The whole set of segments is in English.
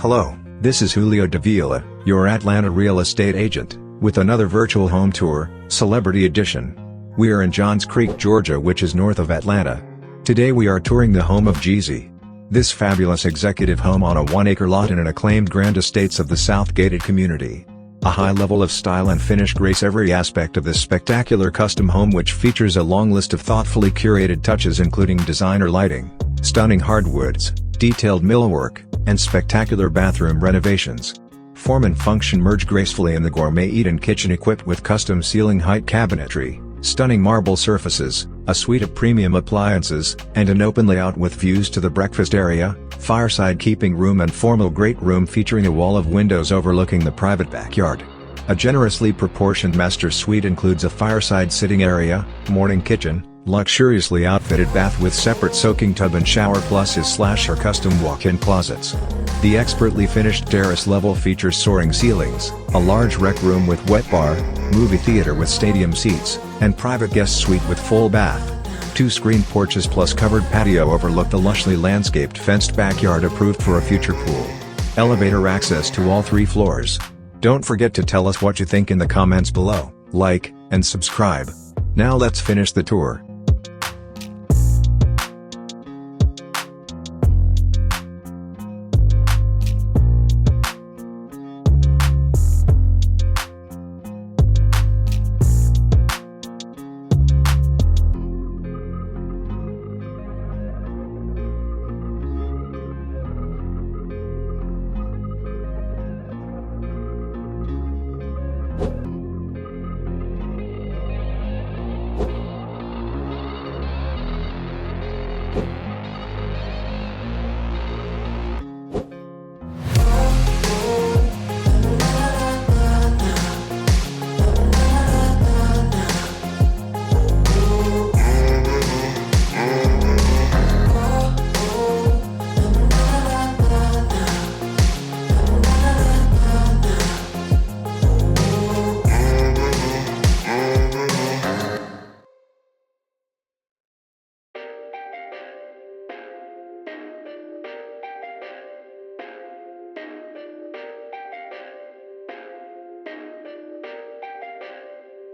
Hello, this is Julio Davila, your Atlanta real estate agent, with another virtual home tour, Celebrity Edition. We are in Johns Creek, Georgia, which is north of Atlanta. Today we are touring the home of Jeezy. This fabulous executive home on a 1-acre lot in an acclaimed Grand Estates of the South gated community. A high level of style and finish grace every aspect of this spectacular custom home, which features a long list of thoughtfully curated touches including designer lighting, stunning hardwoods, detailed millwork, and spectacular bathroom renovations. Form and function merge gracefully in the gourmet eat-in kitchen equipped with custom ceiling height cabinetry, stunning marble surfaces, a suite of premium appliances, and an open layout with views to the breakfast area, fireside keeping room and formal great room featuring a wall of windows overlooking the private backyard. A generously proportioned master suite includes a fireside sitting area, morning kitchen, luxuriously outfitted bath with separate soaking tub and shower plus his/her custom walk-in closets. The expertly finished terrace level features soaring ceilings, a large rec room with wet bar, movie theater with stadium seats, and private guest suite with full bath. 2 screen porches plus covered patio overlook the lushly landscaped fenced backyard approved for a future pool. Elevator access to all 3 floors. Don't forget to tell us what you think in the comments below, like, and subscribe. Now let's finish the tour.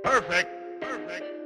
Perfect. Perfect.